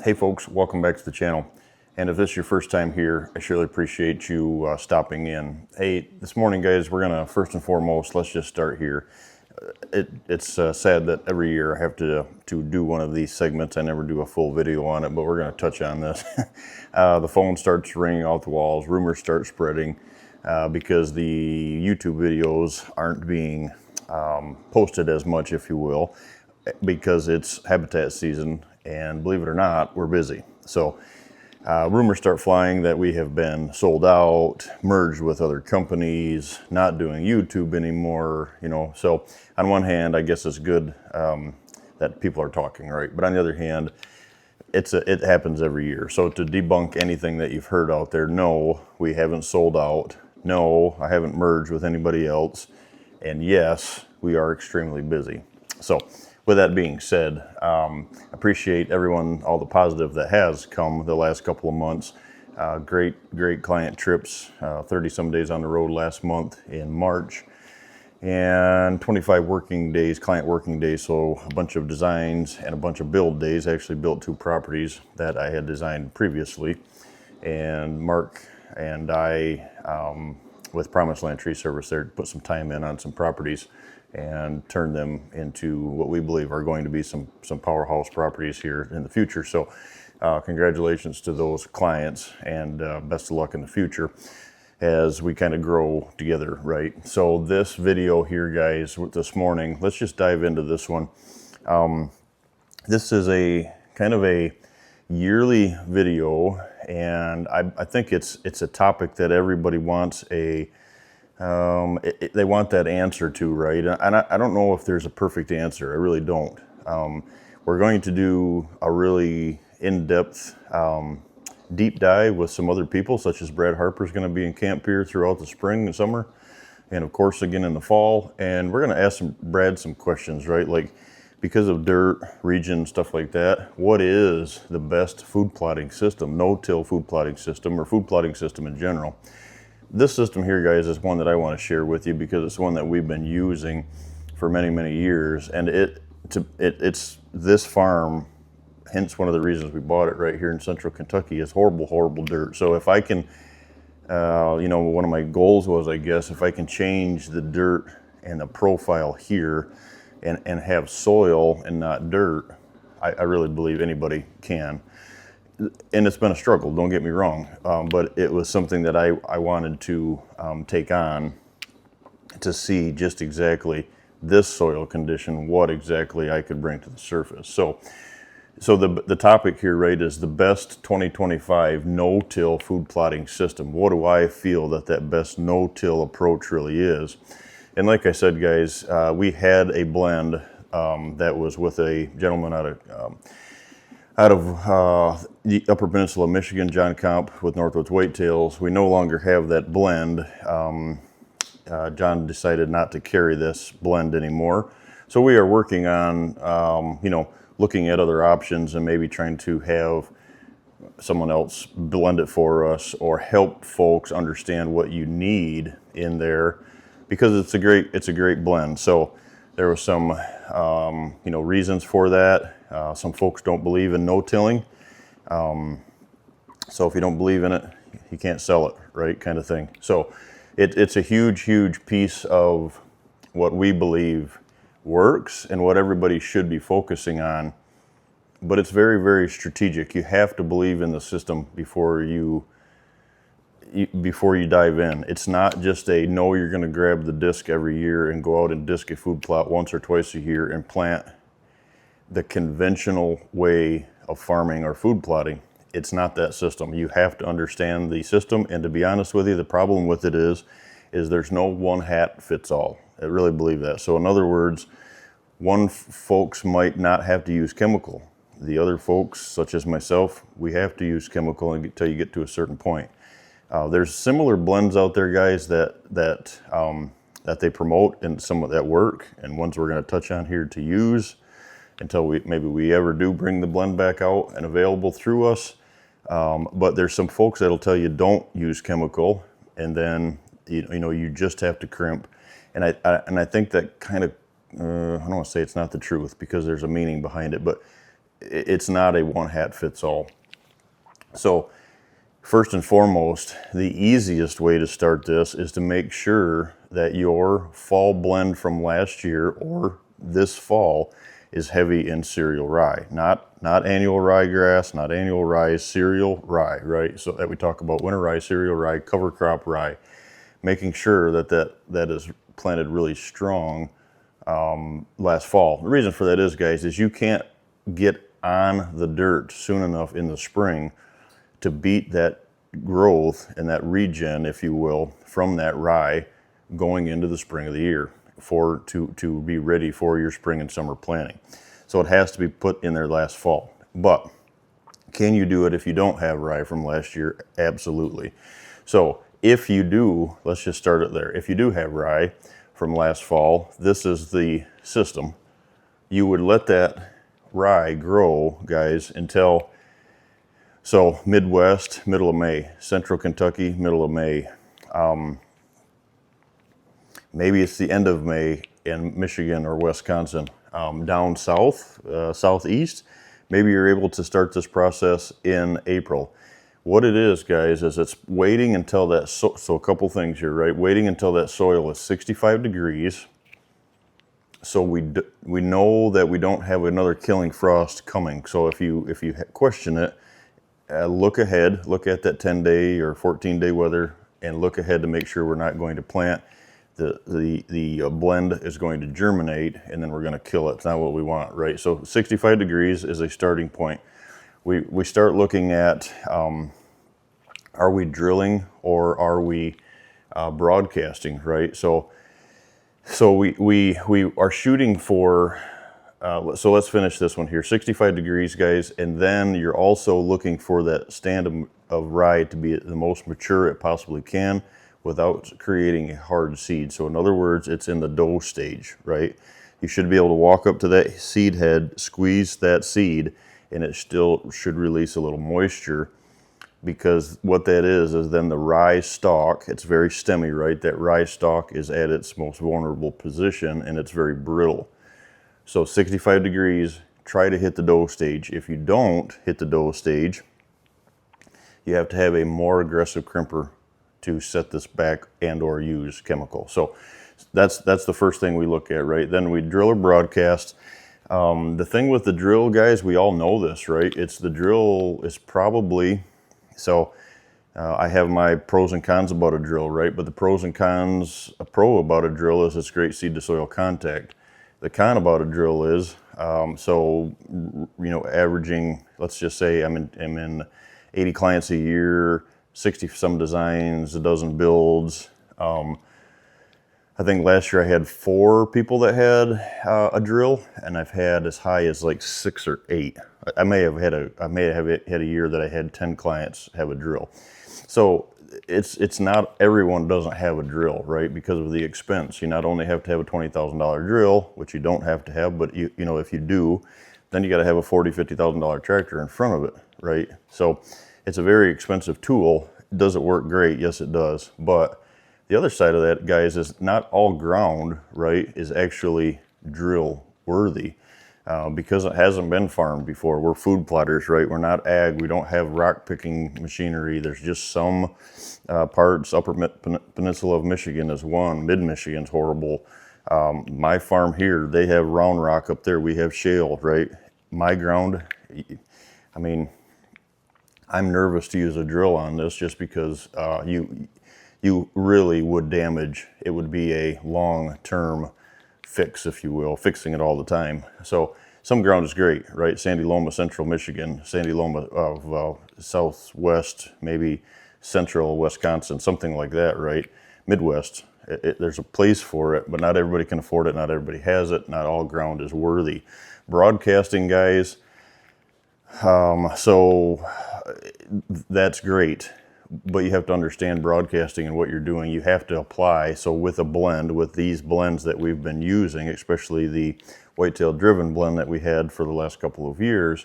Hey folks, welcome back to the channel. And if this is your first time here, I surely appreciate you stopping in. Hey, this morning guys, we're gonna first and foremost, let's just start here. It's sad that every year I have to do one of these segments. I never do a full video on it, but we're gonna touch on this. The phone starts ringing out the walls, rumors start spreading because the YouTube videos aren't being posted as much, if you will, because it's habitat season, and believe it or not, we're busy. So rumors start flying that we have been sold out, merged with other companies, not doing YouTube anymore, you know. So on one hand, I guess it's good that people are talking, right? But on the other hand, it happens every year. So to debunk anything that you've heard out there, no, we haven't sold out. No, I haven't merged with anybody else. And yes, we are extremely busy. So with that being said, appreciate everyone, all the positive that has come the last couple of months. Great client trips, 30 some days on the road last month in March, and 25 working days, client working days. So a bunch of designs and a bunch of build days. I actually built 2 properties that I had designed previously. And Mark and I, with Promised Land Tree Service there, put some time in on some properties and turn them into what we believe are going to be some powerhouse properties here in the future. So congratulations to those clients, and best of luck in the future as we kind of grow together, right? So this video here, guys, this morning, let's just dive into this one. This is a kind of a yearly video, and I think it's a topic that everybody wants they want that answer to, right? And I don't know if there's a perfect answer. I really don't. We're going to do a really in-depth deep dive with some other people, such as Brad Harper's going to be in camp here throughout the spring and summer, and of course again in the fall. And we're going to ask Brad some questions, right? Like, because of dirt, region, stuff like that, what is the best food plotting system, no-till food plotting system, or food plotting system in general? This system here, guys, is one that I want to share with you because it's one that we've been using for many years, and it's this farm, hence one of the reasons we bought it right here in central Kentucky, is horrible dirt. So if I can, you know, one of my goals was, I guess, if I can change the dirt and the profile here and have soil and not dirt, I really believe anybody can. And it's been a struggle, don't get me wrong, but it was something that I wanted to take on to see just exactly this soil condition, what exactly I could bring to the surface. So the topic here, right, is the best 2025 no-till food plotting system. What do I feel that best no-till approach really is? And like I said, guys, we had a blend that was with a gentleman out of the Upper Peninsula of Michigan, John Comp with Northwoods Whitetails. We no longer have that blend. John decided not to carry this blend anymore. So we are working on, you know, looking at other options and maybe trying to have someone else blend it for us or help folks understand what you need in there, because it's a great blend. So there was some, you know, reasons for that. Some folks don't believe in no-tilling. So if you don't believe in it, you can't sell it, right? Kind of thing. So it's a huge piece of what we believe works and what everybody should be focusing on. But it's very strategic. You have to believe in the system before you dive in. It's not just a, no, you're going to grab the disc every year and go out and disc a food plot once or twice a year and plant the conventional way of farming or food plotting. It's not that system. You have to understand the system, and to be honest with you, the problem with it is there's no one hat fits all. I really believe that. So in other words, folks might not have to use chemical. The other folks, such as myself, we have to use chemical until you get to a certain point. There's similar blends out there, guys, that they promote, and some of that work, and ones we're going to touch on here to use until maybe we ever do bring the blend back out and available through us. But there's some folks that'll tell you don't use chemical, and then you know you just have to crimp. And I think that kind of I don't want to say it's not the truth, because there's a meaning behind it, but it's not a one hat fits all. So first and foremost, the easiest way to start this is to make sure that your fall blend from last year or this fall is heavy in cereal rye, not annual ryegrass, not annual rye, cereal rye, right? So that we talk about winter rye, cereal rye, cover crop rye, making sure that is planted really strong last fall. The reason for that is, guys, is you can't get on the dirt soon enough in the spring to beat that growth and that regen, if you will, from that rye going into the spring of the year to be ready for your spring and summer planting. So it has to be put in there last fall. But can you do it if you don't have rye from last year? Absolutely. So if you do, let's just start it there. If you do have rye from last fall, this is the system. You would let that rye grow, guys, until, so Midwest, middle of May, Central Kentucky, middle of May. Maybe it's the end of May in Michigan or Wisconsin. Down south, southeast, maybe you're able to start this process in April. What it is, guys, is it's waiting until that, so a couple things here, right? Waiting until that soil is 65 degrees. So we know that we don't have another killing frost coming. So if you question it, look ahead, look at that 10-day or 14-day weather, and look ahead to make sure we're not going to plant. The blend is going to germinate, and then we're going to kill it. It's not what we want, right? So 65 degrees is a starting point. We start looking at, are we drilling or are we broadcasting, right? So we are shooting for, so let's finish this one here, 65 degrees, guys, and then you're also looking for that stand of rye to be the most mature it possibly can without creating a hard seed. So in other words, it's in the dough stage, right? You should be able to walk up to that seed head, squeeze that seed, and it still should release a little moisture, because what that is then the rye stalk, it's very stemmy, right? That rye stalk is at its most vulnerable position and it's very brittle. So 65 degrees, try to hit the dough stage. If you don't hit the dough stage, you have to have a more aggressive crimper to set this back and or use chemical. So that's the first thing we look at, right? Then we drill or broadcast. The thing with the drill, guys, we all know this, right? It's the drill is probably, so I have my pros and cons about a drill, right? But the pros and cons, a pro about a drill is it's great seed to soil contact. The con about a drill is, averaging, let's just say I'm in 80 clients a year, 60 some designs, a dozen builds. I think last year I had 4 people that had a drill, and I've had as high as like 6 or 8. I may have had a year that I had 10 clients have a drill. So it's not, everyone doesn't have a drill, right? Because of the expense. You not only have to have a $20,000 drill, which you don't have to have, but you know, if you do, then you got to have a $40,000, $50,000 tractor in front of it, right? So it's a very expensive tool. Does it work great? Yes, it does. But the other side of that, guys, is not all ground, right, is actually drill worthy because it hasn't been farmed before. We're food plotters, right? We're not ag. We don't have rock picking machinery. There's just some parts. Upper Peninsula of Michigan is one. Mid-Michigan's horrible. My farm here, they have round rock up there. We have shale, right? My ground, I mean, I'm nervous to use a drill on this just because you really would damage. It would be a long-term fix, if you will, fixing it all the time. So some ground is great, right? Sandy Loma, Central Michigan, Sandy Loma of Southwest, maybe Central Wisconsin, something like that, right? Midwest, there's a place for it, but not everybody can afford it. Not everybody has it. Not all ground is worthy. Broadcasting, guys, so that's great, but you have to understand broadcasting and what you're doing. You have to apply. So with a blend, with these blends that we've been using, especially the whitetail driven blend that we had for the last couple of years,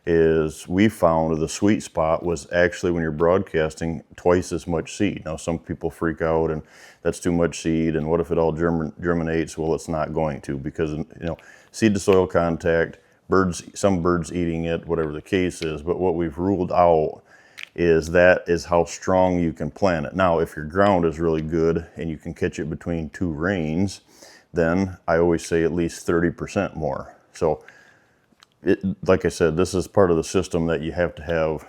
is we found the sweet spot was actually when you're broadcasting twice as much seed. Now some people freak out and that's too much seed, and what if it all germinates? Well, it's not going to, because seed to soil contact, some birds eating it, whatever the case is. But what we've ruled out is that is how strong you can plant it. Now, if your ground is really good and you can catch it between 2 rains, then I always say at least 30% more. So, like I said, this is part of the system that you have to have,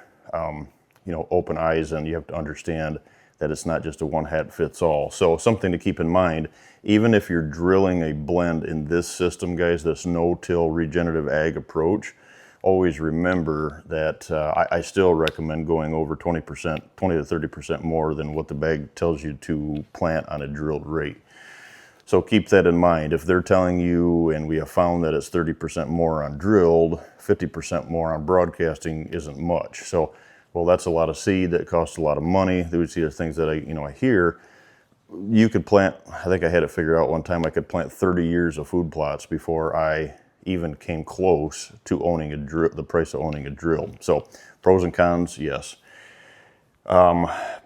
open eyes, and you have to understand that it's not just a one hat fits all. So something to keep in mind, even if you're drilling a blend in this system, guys, this no-till regenerative ag approach, always remember that I still recommend going over 20% to 30% more than what the bag tells you to plant on a drilled rate. So keep that in mind. If they're telling you, and we have found that it's 30% more on drilled, 50% more on broadcasting isn't much. So, well, that's a lot of seed that costs a lot of money. These are things that I hear. You could plant, I think I had it figured out one time, I could plant 30 years of food plots before I even came close to owning the price of owning a drill. So pros and cons, yes.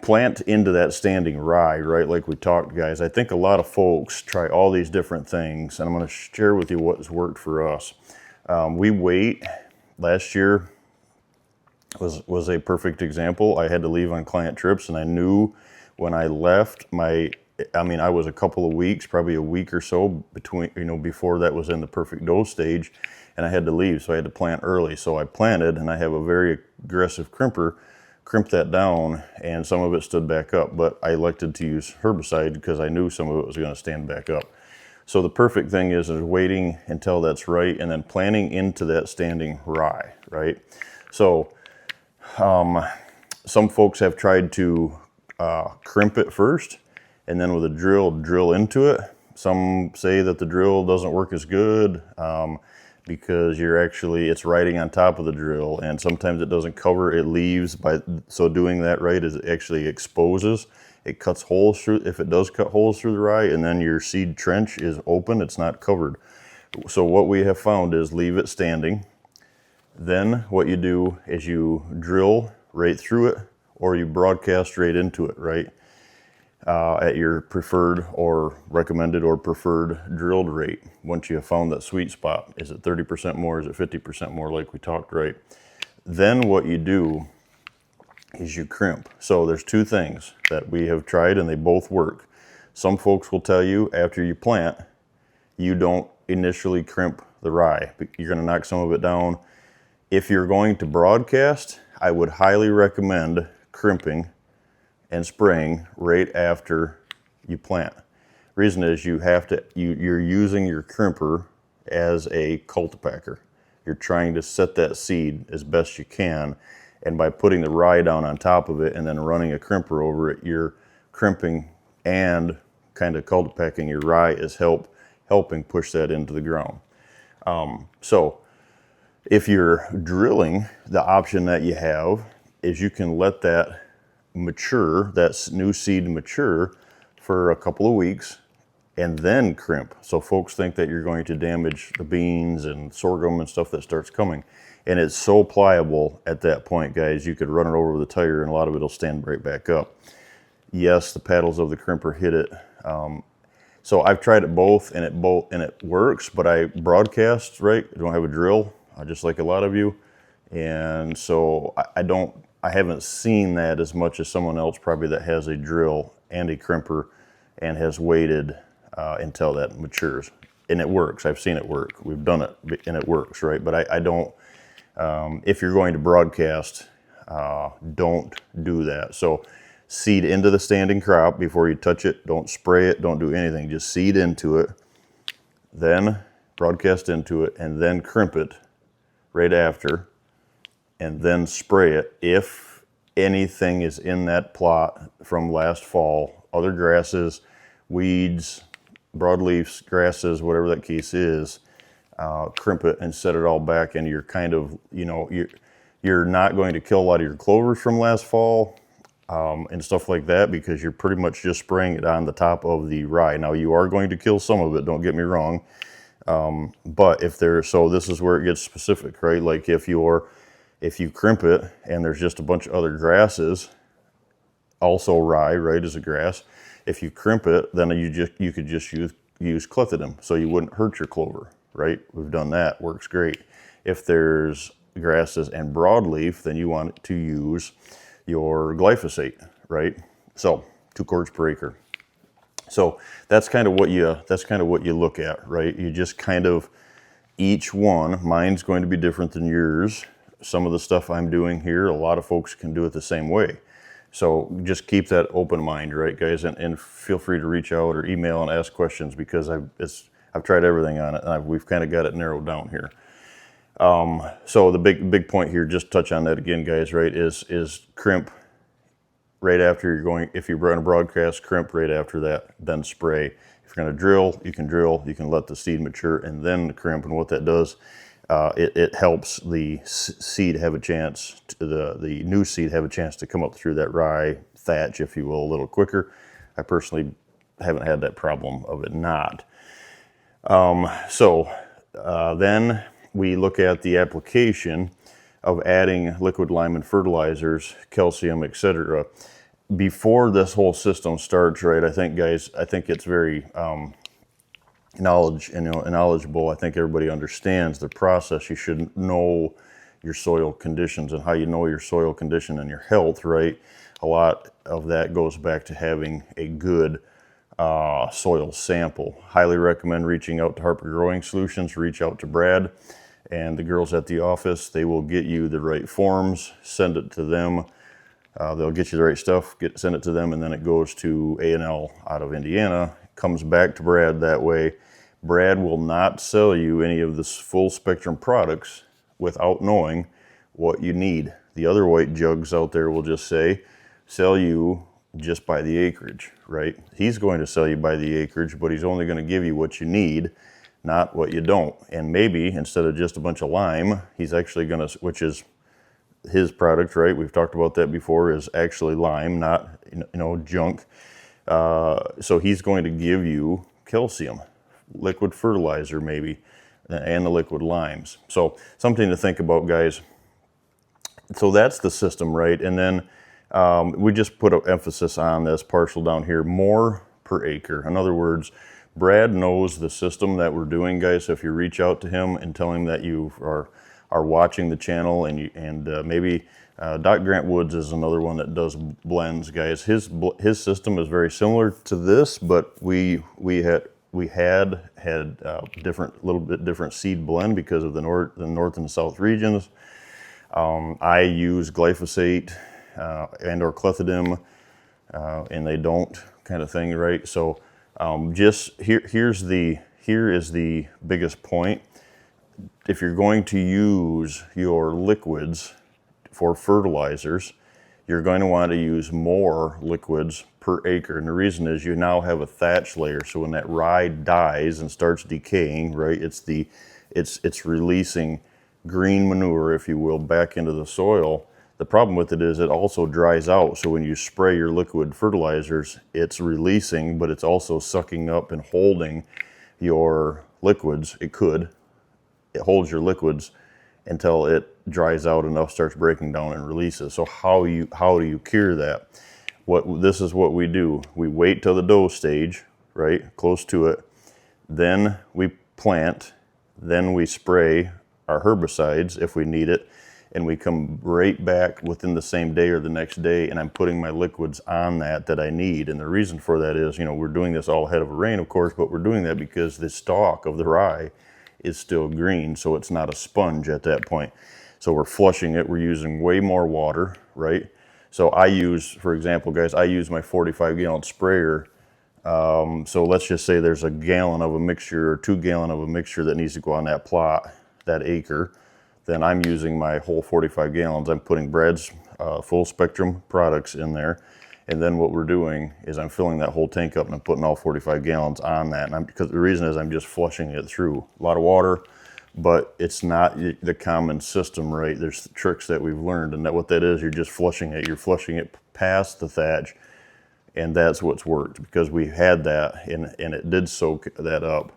Plant into that standing rye, right? Like we talked, guys. I think a lot of folks try all these different things, and I'm going to share with you what's worked for us. We wait. Last year was a perfect example. I had to leave on client trips, and I knew when I left I was a couple of weeks, probably a week or so before that was in the perfect dose stage, and I had to leave, so I had to plant early. So I planted, and I have a very aggressive crimper, crimped that down, and some of it stood back up, but I elected to use herbicide because I knew some of it was going to stand back up. So the perfect thing is waiting until that's right, and then planting into that standing rye, right? So some folks have tried to crimp it first, and then with a drill into it. Some say that the drill doesn't work as good because it's riding on top of the drill, and sometimes it doesn't cover, it leaves. So doing that right is it actually exposes, it cuts holes through, if it does cut holes through the rye, and then your seed trench is open, it's not covered. So what we have found is leave it standing. Then what you do is you drill right through it, or you broadcast right into it, right? At your preferred or recommended or preferred drilled rate. Once you have found that sweet spot, is it 30% more, is it 50% more, like we talked, right? Then what you do is you crimp. So there's 2 things that we have tried, and they both work. Some folks will tell you after you plant, you don't initially crimp the rye. You're going to knock some of it down. If you're going to broadcast, I would highly recommend crimping and spraying right after you plant. Reason is you're using your crimper as a cultipacker. You're trying to set that seed as best you can, and by putting the rye down on top of it and then running a crimper over it, you're crimping and kind of cultipacking your rye is helping push that into the ground. So if you're drilling, the option that you have is you can let that mature, that new seed mature for a couple of weeks, and then crimp. So folks think that you're going to damage the beans and sorghum and stuff that starts coming. And it's so pliable at that point, guys, you could run it over with a tire and a lot of it'll stand right back up. Yes, the paddles of the crimper hit it. So I've tried it both, and it works, but I broadcast, right? I don't have a drill, just like a lot of you. And so I haven't seen that as much as someone else probably that has a drill and a crimper and has waited until that matures. And it works. I've seen it work. We've done it, and it works, right? But I don't, if you're going to broadcast, don't do that. So seed into the standing crop before you touch it. Don't spray it. Don't do anything. Just seed into it, then broadcast into it, and then crimp it right after, and then spray it if anything is in that plot from last fall, other grasses, weeds, broadleafs, grasses, whatever that case is, crimp it and set it all back, and you're kind of, you're not going to kill a lot of your clovers from last fall and stuff like that, because you're pretty much just spraying it on the top of the rye. Now you are going to kill some of it, don't get me wrong, but so this is where it gets specific, right? Like if you crimp it and there's just a bunch of other grasses, also rye, right, is a grass. If you crimp it, then you could just use clethodim, so you wouldn't hurt your clover, right? We've done that, works great. If there's grasses and broadleaf, then you want to use your glyphosate, right? So 2 quarts per acre. So that's kind of what you look at, right? You just kind of, each one, mine's going to be different than yours. Some of the stuff I'm doing here, a lot of folks can do it the same way. So just keep that open mind, right, guys? And feel free to reach out or email and ask questions, because I've tried everything on it, and we've kind of got it narrowed down here. So the big point here, just touch on that again, guys, right, is crimp right after you're going. If you're running a broadcast, crimp right after that, then spray. If you're going to drill, you can let the seed mature and then crimp. And what that does, it helps the seed have a chance, the new seed have a chance to come up through that rye thatch, if you will, a little quicker. I personally haven't had that problem of it not. Then we look at the application of adding liquid lime and fertilizers, calcium, etc. Before this whole system starts, right, I think, guys, it's very knowledgeable. I think everybody understands the process. You should know your soil conditions, and how you know your soil condition and your health, right? A lot of that goes back to having a good soil sample. Highly recommend reaching out to Harper Growing Solutions. Reach out to Brad and the girls at the office. They will get you the right forms, send it to them. They'll get you the right stuff, send it to them, and then it goes to A&L out of Indiana. Comes back to Brad that way. Brad will not sell you any of this full spectrum products without knowing what you need. The other white jugs out there will just say, sell you just by the acreage, right? He's going to sell you by the acreage, but he's only going to give you what you need, not what you don't. And maybe instead of just a bunch of lime, he's actually going to, which is his product, right? We've talked about that before, is actually lime, not, junk. So he's going to give you calcium, liquid fertilizer maybe, and the liquid limes. So something to think about, guys. So that's the system, right? And then we just put an emphasis on this parcel down here, more per acre. In other words, Brad knows the system that we're doing, guys. So if you reach out to him and tell him that you are watching the channel, and maybe Doc Grant Woods is another one that does blends, guys. His system is very similar to this, but we had little bit different seed blend because of the north and south regions. I use glyphosate and or clethodim, and they don't, kind of thing, right? So just here is the biggest point. If you're going to use your liquids for fertilizers, you're going to want to use more liquids per acre. And the reason is you now have a thatch layer. So when that rye dies and starts decaying, right, it's releasing green manure, if you will, back into the soil. The problem with it is it also dries out. So when you spray your liquid fertilizers, it's releasing, but it's also sucking up and holding your liquids. It holds your liquids until it dries out enough, starts breaking down, and releases. So how do you cure that? This is what we do. We wait till the dough stage, right, close to it. Then we plant. Then we spray our herbicides if we need it, and we come right back within the same day or the next day, and I'm putting my liquids on that I need. And the reason for that is, we're doing this all ahead of rain, of course, but we're doing that because the stalk of the rye is still green, so it's not a sponge at that point. So we're flushing it. We're using way more water, right? So I use, for example, guys, I use my 45-gallon sprayer. So let's just say there's a gallon of a mixture or 2 gallon of a mixture that needs to go on that plot, that acre. Then I'm using my whole 45 gallons. I'm putting Brad's full spectrum products in there. And then what we're doing is I'm filling that whole tank up and I'm putting all 45 gallons on that. And because the reason is I'm just flushing it through. A lot of water, but it's not the common system, right? There's tricks that we've learned, and what that is, you're just flushing it. You're flushing it past the thatch, and that's what's worked, because we had that, and it did soak that up.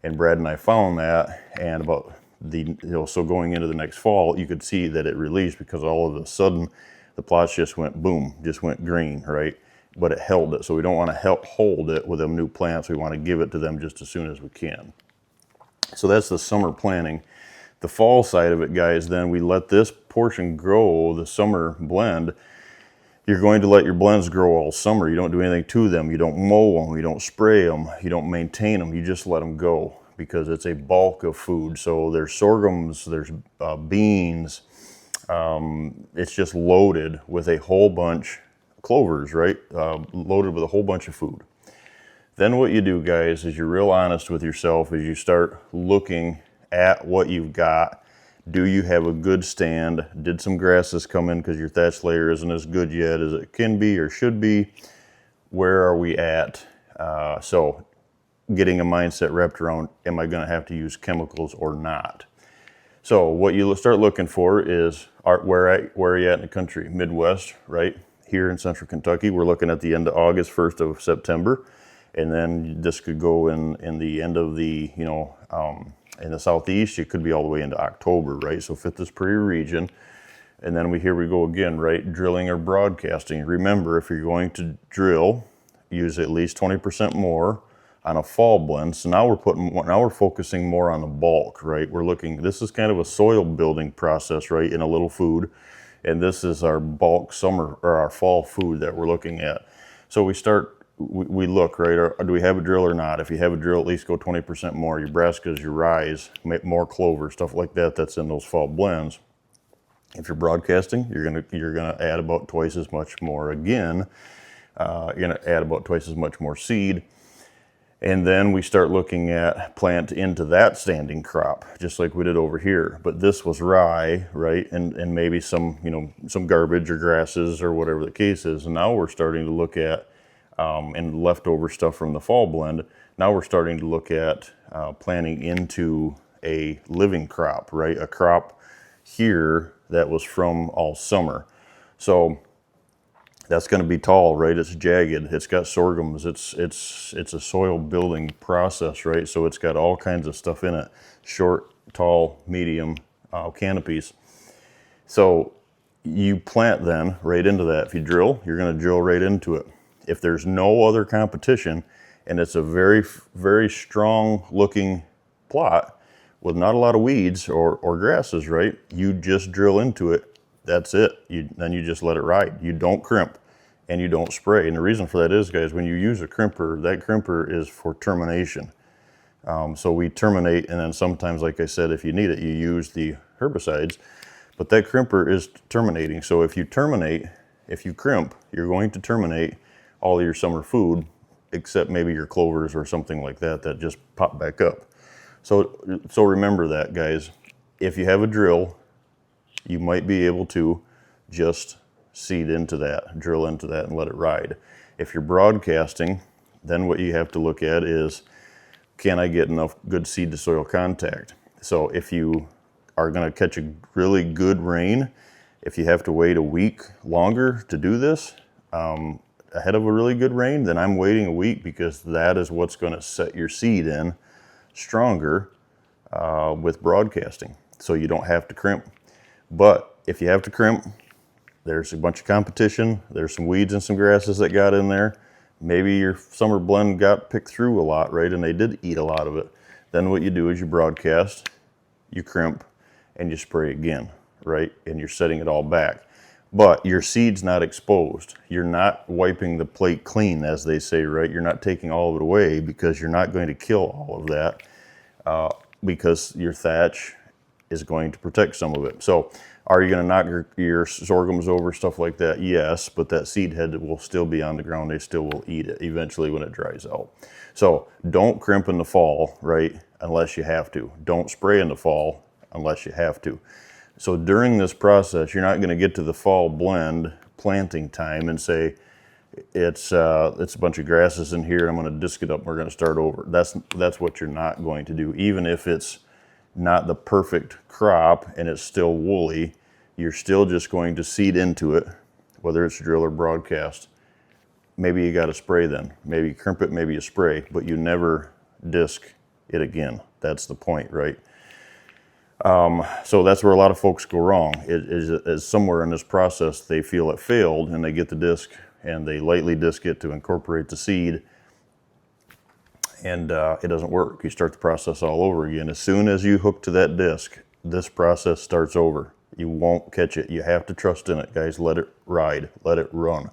And Brad and I found that, and so going into the next fall, you could see that it released, because all of a sudden the plots just went boom, just went green, right? But it held it. So we don't want to hold it with them new plants. We want to give it to them just as soon as we can. So that's the summer planting. The fall side of it, guys, then we let this portion grow, the summer blend. You're going to let your blends grow all summer. You don't do anything to them. You don't mow them. You don't spray them. You don't maintain them. You just let them go because it's a bulk of food. So there's sorghums, there's beans. It's just loaded with a whole bunch, clovers, right? Loaded with a whole bunch of food. Then what you do, guys, is you're real honest with yourself as you start looking at what you've got. Do you have a good stand? Did some grasses come in because your thatch layer isn't as good yet as it can be or should be? Where are we at? So getting a mindset wrapped around, am I going to have to use chemicals or not? So what you start looking for is, where are you at in the country? Midwest, right? Here in central Kentucky, we're looking at the end of August, 1st of September. And then this could go in the end of the, in the southeast, it could be all the way into October, right? So fit this per your region. And then here we go again, right? Drilling or broadcasting. Remember, if you're going to drill, use at least 20% more on a fall blend. So now we're focusing more on the bulk, right? This is kind of a soil building process, right? In a little food. And this is our bulk summer or our fall food that we're looking at. So we look, right? Do we have a drill or not? If you have a drill, at least go 20% more. Your brassicas, your rye, more clover, stuff like that. That's in those fall blends. If you're broadcasting, you're gonna add about twice as much more again. You're gonna add about twice as much more seed. And then we start looking at plant into that standing crop, just like we did over here. But this was rye, right? And maybe some garbage or grasses or whatever the case is. And now we're starting to look at and leftover stuff from the fall blend. Now we're starting to look at planting into a living crop, right? A crop here that was from all summer. So that's going to be tall, right? It's jagged. It's got sorghums. It's a soil building process, right? So it's got all kinds of stuff in it. Short, tall, medium canopies. So you plant then right into that. If you drill, you're going to drill right into it. If there's no other competition and it's a very, very strong looking plot with not a lot of weeds or grasses, right? You just drill into it. That's it. Then you just let it ride. You don't crimp and you don't spray. And the reason for that is, guys, when you use a crimper, that crimper is for termination. So we terminate, and then sometimes, like I said, if you need it, you use the herbicides. But that crimper is terminating. So if you crimp, you're going to terminate all of your summer food, except maybe your clovers or something like that just pop back up. So remember that, guys. If you have a drill, you might be able to just seed into that, drill into that and let it ride. If you're broadcasting, then what you have to look at is, can I get enough good seed to soil contact? So if you are going to catch a really good rain, if you have to wait a week longer to do this, ahead of a really good rain, then I'm waiting a week, because that is what's going to set your seed in stronger with broadcasting. So you don't have to crimp. But if you have to crimp, there's a bunch of competition. There's some weeds and some grasses that got in there. Maybe your summer blend got picked through a lot, right? And they did eat a lot of it. Then what you do is you broadcast, you crimp, and you spray again, right? And you're setting it all back. But your seed's not exposed. You're not wiping the plate clean, as they say, right? You're not taking all of it away, because you're not going to kill all of that, because your thatch is going to protect some of it. So are you going to knock your sorghums over, stuff like that? Yes, but that seed head will still be on the ground. They still will eat it eventually when it dries out. So don't crimp in the fall, right? Unless you have to. Don't spray in the fall unless you have to. So during this process, you're not going to get to the fall blend planting time and say, it's a bunch of grasses in here, I'm going to disc it up and we're going to start over. That's what you're not going to do. Even if it's not the perfect crop and it's still woolly, you're still just going to seed into it, whether it's drill or broadcast. Maybe you got to spray then. Maybe you crimp it, maybe you spray, but you never disc it again. That's the point, right? So that's where a lot of folks go wrong. It is somewhere in this process they feel it failed, and they get the disc and they lightly disc it to incorporate the seed, and it doesn't work. You start the process all over again. As soon as you hook to that disc, this process starts over. You won't catch it. You have to trust in it, guys. Let it ride, let it run.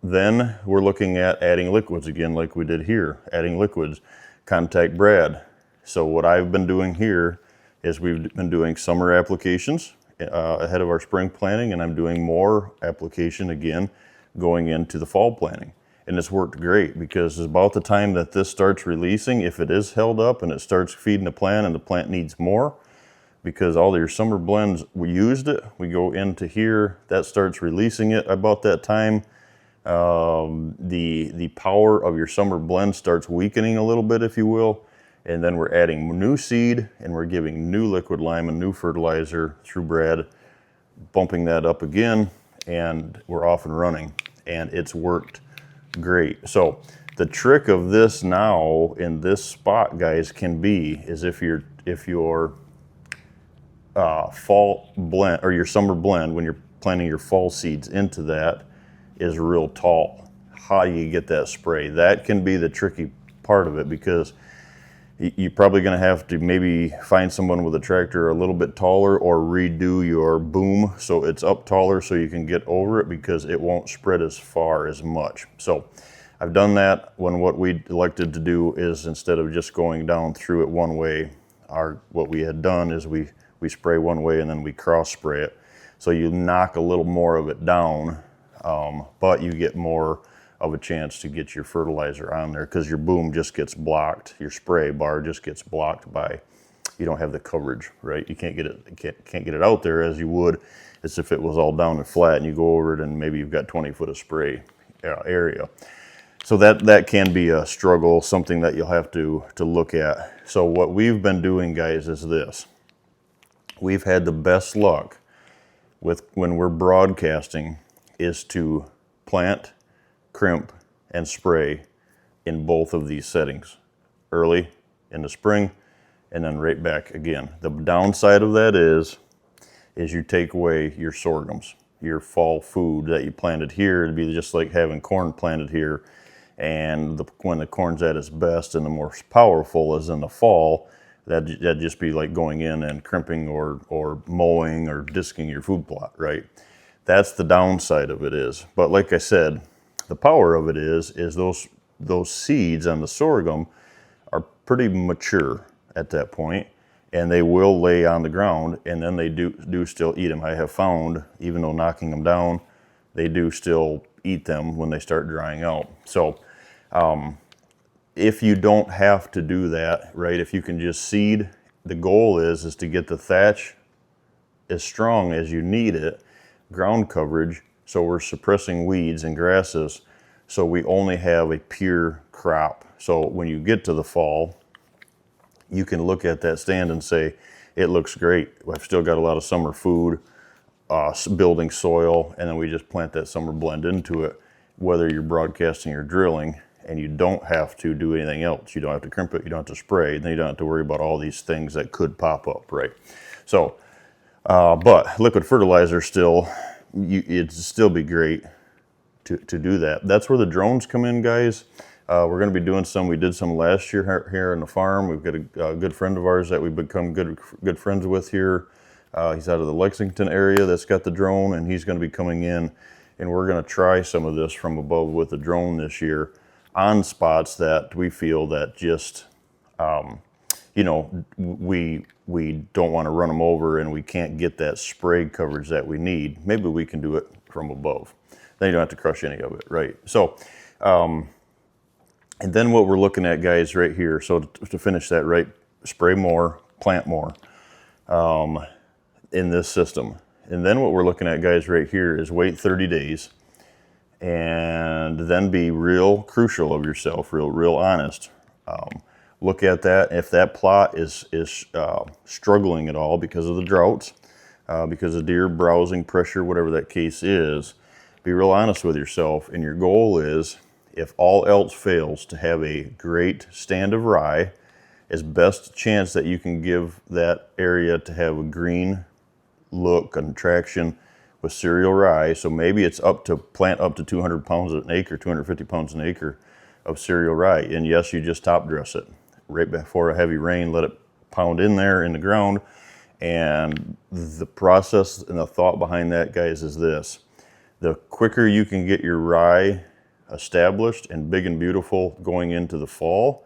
Then we're looking at adding liquids again, like we did here, adding liquids. Contact Brad. So what I've been doing here is we've been doing summer applications ahead of our spring planting, and I'm doing more application again going into the fall planting. And it's worked great because it's about the time that this starts releasing, if it is held up and it starts feeding the plant and the plant needs more, because all your summer blends, we used it, we go into here, that starts releasing it about that time. The power of your summer blend starts weakening a little bit, if you will, and then we're adding new seed and we're giving new liquid lime and new fertilizer through Brad, bumping that up again, and we're off and running, and it's worked great. So the trick of this now in this spot, guys, can be is if your fall blend or your summer blend, when you're planting your fall seeds into that, is real tall. How do you get that spray? That can be the tricky part of it, because you're probably going to have to maybe find someone with a tractor a little bit taller, or redo your boom so it's up taller so you can get over it, because it won't spread as far as much. So I've done that. When what we elected to do is, instead of just going down through it one way, what we had done is we spray one way and then we cross spray it. So you knock a little more of it down, but you get more of a chance to get your fertilizer on there, because your boom just gets blocked, your spray bar just gets blocked by, you don't have the coverage, right? You can't get it, can't get it out there as you would as if it was all down and flat and you go over it and maybe you've got 20 foot of spray area. So that can be a struggle, something that you'll have to look at. So what we've been doing, guys, is this. We've had the best luck with, when we're broadcasting, is to plant, crimp, and spray in both of these settings, early in the spring and then right back again. The downside of that is you take away your sorghums, your fall food that you planted here. It'd be just like having corn planted here, and when the corn's at its best and the most powerful is in the fall, that'd just be like going in and crimping or mowing or disking your food plot, right? That's the downside of it is. But like I said, the power of it is those seeds on the sorghum are pretty mature at that point, and they will lay on the ground, and then they do still eat them. I have found, even though knocking them down, they do still eat them when they start drying out. So if you don't have to do that, right, if you can just seed, the goal is to get the thatch as strong as you need it, ground coverage, so we're suppressing weeds and grasses, so we only have a pure crop. So when you get to the fall, you can look at that stand and say, it looks great. I've still got a lot of summer food, building soil, and then we just plant that summer blend into it, whether you're broadcasting or drilling, and you don't have to do anything else. You don't have to crimp it, you don't have to spray, then you don't have to worry about all these things that could pop up, right? So, but liquid fertilizer still, it'd still be great to do that. That's where the drones come in, guys. We're going to be doing some. We did some last year here on the farm. We've got a good friend of ours that we've become good friends with here. He's out of the Lexington area that's got the drone, and he's going to be coming in, and we're going to try some of this from above with the drone this year on spots that we feel that just, you know, we don't want to run them over and we can't get that spray coverage that we need. Maybe we can do it from above. Then you don't have to crush any of it, right? So, and then what we're looking at, guys, right here, so to finish that, right, spray more, plant more in this system. And then what we're looking at, guys, right here is wait 30 days and then be real crucial of yourself, real honest. Look at that. If that plot is struggling at all because of the droughts, because of deer browsing pressure, whatever that case is, be real honest with yourself. And your goal is, if all else fails, to have a great stand of rye, as best chance that you can give that area to have a green look and traction with cereal rye. So maybe it's plant up to 200 pounds an acre, 250 pounds an acre of cereal rye. And yes, you just top dress it right before a heavy rain, let it pound in there in the ground. And the process and the thought behind that, guys, is this. The quicker you can get your rye established and big and beautiful going into the fall,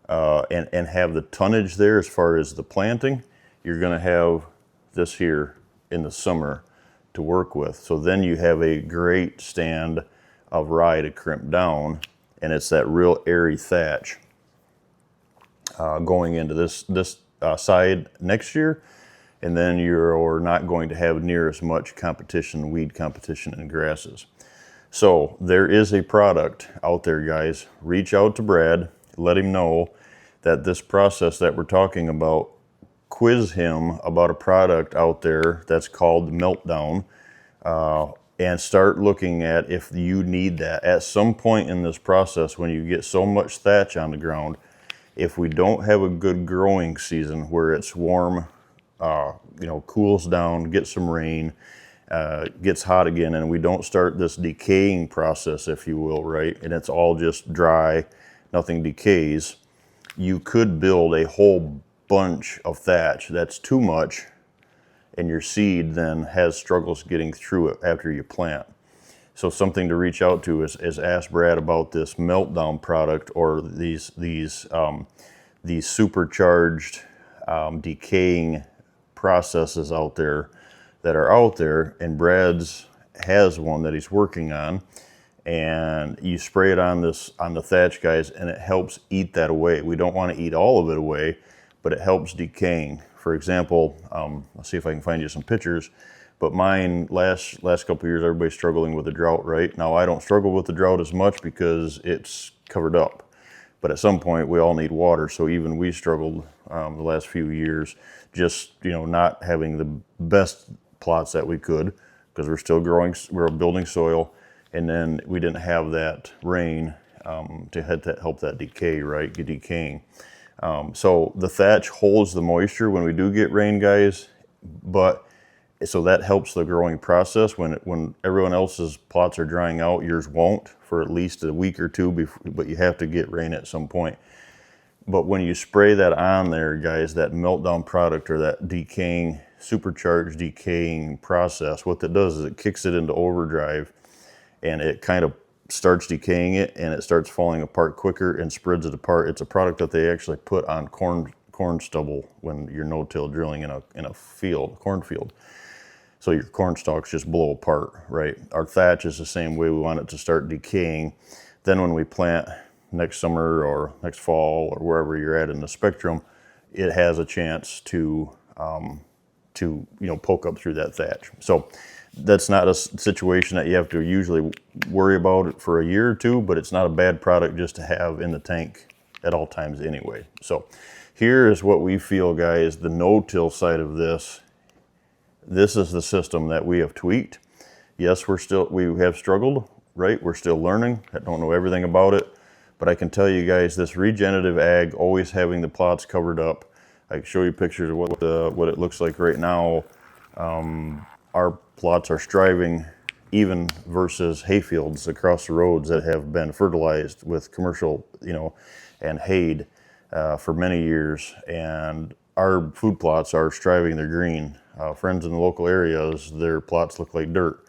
and have the tonnage there as far as the planting, you're going to have this here in the summer to work with. So then you have a great stand of rye to crimp down, and it's that real airy thatch going into this side next year. And then you're not going to have near as much competition, weed competition, and grasses. So there is a product out there, guys. Reach out to Brad, let him know that this process that we're talking about, quiz him about a product out there that's called Meltdown, and start looking at if you need that. At some point in this process, when you get so much thatch on the ground, if we don't have a good growing season where it's warm, cools down, gets some rain, gets hot again, and we don't start this decaying process, if you will, right? And it's all just dry, nothing decays. You could build a whole bunch of thatch that's too much, and your seed then has struggles getting through it after you plant. So something to reach out to is ask Brad about this Meltdown product, or these supercharged decaying processes out there that are out there, and Brad's has one that he's working on, and you spray it on the thatch, guys, and it helps eat that away. We don't want to eat all of it away, but it helps decaying. For example, I'll see if I can find you some pictures, but mine last couple of years, everybody's struggling with the drought, right? Now I don't struggle with the drought as much because it's covered up, but at some point we all need water. So even we struggled the last few years, just not having the best plots that we could, because we're still growing, we're building soil, and then we didn't have that rain to help that decay, right? Get decaying. So the thatch holds the moisture when we do get rain, guys, but so that helps the growing process. When everyone else's plots are drying out, yours won't for at least a week or two, but you have to get rain at some point. But when you spray that on there, guys, that Meltdown product, or that decaying, supercharged decaying process, what that does is it kicks it into overdrive, and it kind of starts decaying it, and it starts falling apart quicker and spreads it apart. It's a product that they actually put on corn stubble when you're no-till drilling in a field, cornfield. So your corn stalks just blow apart, right? Our thatch is the same way. We want it to start decaying. Then when we plant next summer or next fall, or wherever you're at in the spectrum, it has a chance to poke up through that thatch. So that's not a situation that you have to usually worry about it for a year or two, but it's not a bad product just to have in the tank at all times anyway. So here is what we feel, guys, the no-till side of this. This is the system that we have tweaked. Yes, we have struggled, right? We're still learning. I don't know everything about it, but I can tell you guys, this regenerative ag, always having the plots covered up. I can show you pictures of what it looks like right now. Our plots are striving even versus hayfields across the roads that have been fertilized with commercial, and hayed for many years. And our food plots are striving, they're green. Friends in the local areas, their plots look like dirt,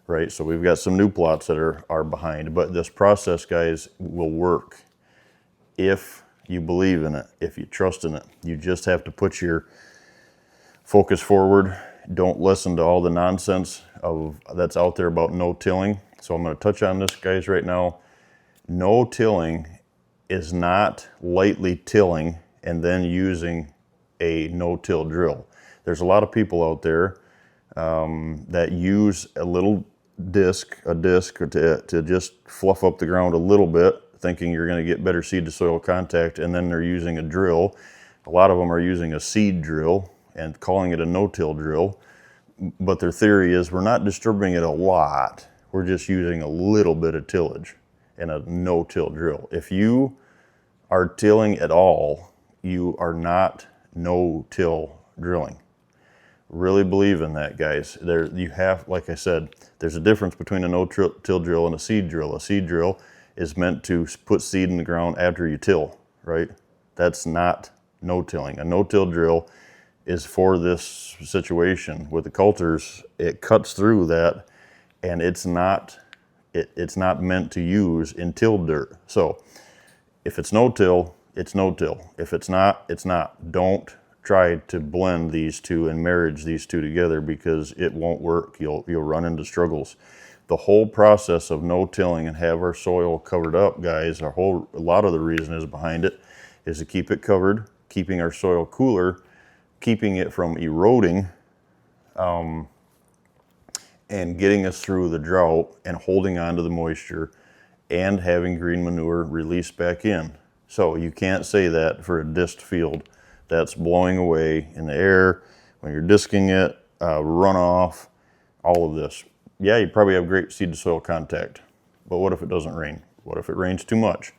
right? So we've got some new plots that are behind. But this process, guys, will work if you believe in it, if you trust in it. You just have to put your focus forward. Don't listen to all the nonsense that's out there about no-tilling. So I'm going to touch on this, guys, right now. No-tilling is not lightly tilling and then using a no-till drill. There's a lot of people out there that use a little disc to just fluff up the ground a little bit, thinking you're going to get better seed to soil contact, and then they're using a drill. A lot of them are using a seed drill and calling it a no-till drill, but their theory is we're not disturbing it a lot, we're just using a little bit of tillage in a no-till drill. If you are tilling at all, you are not no-till drilling. Really believe in that, guys. You have, like I said, there's a difference between a no-till drill and a seed drill. A seed drill is meant to put seed in the ground after you till, right? That's not no-tilling. A no-till drill is for this situation. With the coulters, it cuts through that, and it's not meant to use in tilled dirt. So if it's no-till, it's no-till. If it's not, it's not. Don't try to blend these two and marriage these two together, because it won't work. You'll run into struggles. The whole process of no-tilling and have our soil covered up, guys, a lot of the reason is behind it is to keep it covered, keeping our soil cooler, keeping it from eroding, and getting us through the drought and holding on to the moisture and having green manure released back in. So you can't say that for a disked field that's blowing away in the air when you're disking it, runoff, all of this. Yeah, you probably have great seed to soil contact, but what if it doesn't rain? What if it rains too much?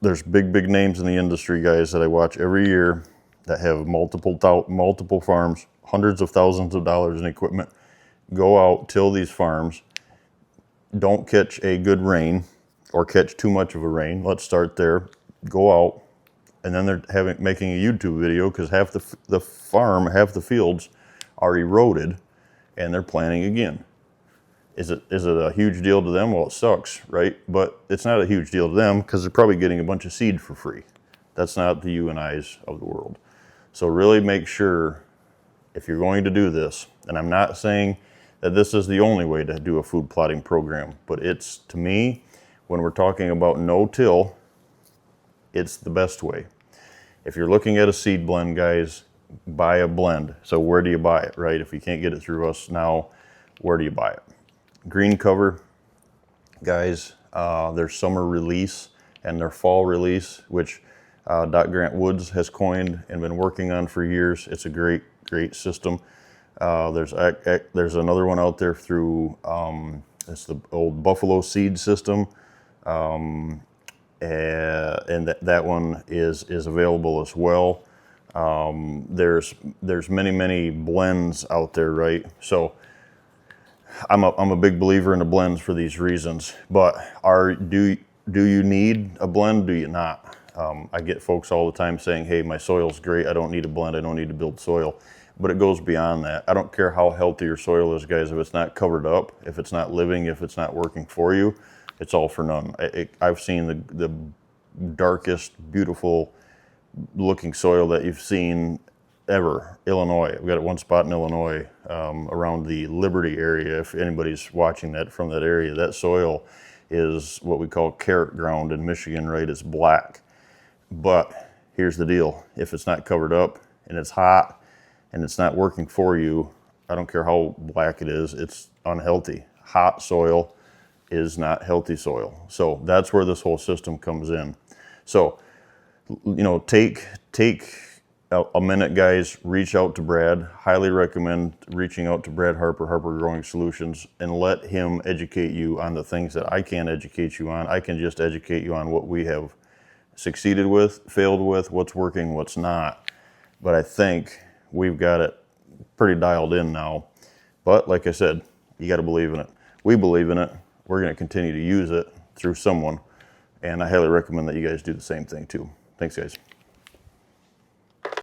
There's big names in the industry, guys, that I watch every year that have multiple farms, hundreds of thousands of dollars in equipment. Go out, till these farms, don't catch a good rain or catch too much of a rain. Let's start there. Go out, and then they're making a YouTube video because half the farm, half the fields are eroded, and they're planting again. Is it a huge deal to them? Well, it sucks, right? But it's not a huge deal to them because they're probably getting a bunch of seed for free. That's not the you and I's of the world. So really make sure, if you're going to do this, and I'm not saying that this is the only way to do a food plotting program, but it's, to me, when we're talking about no-till, it's the best way. If you're looking at a seed blend, guys, buy a blend. So where do you buy it, right? If you can't get it through us now, where do you buy it? Green cover, guys, their summer release and their fall release, which Doc Grant Woods has coined and been working on for years. It's a great system. There's another one out there through, it's the old Buffalo Seed system. And that one is available as well. There's many blends out there, right? So I'm a big believer in the blends for these reasons. But do you need a blend? Do you not? I get folks all the time saying, hey, my soil's great, I don't need a blend, I don't need to build soil. But it goes beyond that. I don't care how healthy your soil is, guys. If it's not covered up, if it's not living, if it's not working for you, it's all for none. I've seen the darkest, beautiful looking soil that you've seen ever. Illinois, we've got one spot in Illinois, around the Liberty area. If anybody's watching that from that area, that soil is what we call carrot ground in Michigan, right? It's black. But here's the deal. If it's not covered up and it's hot and it's not working for you, I don't care how black it is, it's unhealthy. Hot soil is not healthy soil. So that's where this whole system comes in. So, take a minute, guys, reach out to Brad. Highly recommend reaching out to Brad Harper Growing Solutions, and let him educate you on the things that I can't educate you on. I can just educate you on what we have succeeded with, failed with, what's working, what's not. But I think we've got it pretty dialed in now. But like I said, you got to believe in it. We believe in it. We're going to continue to use it through someone. And I highly recommend that you guys do the same thing too. Thanks, guys.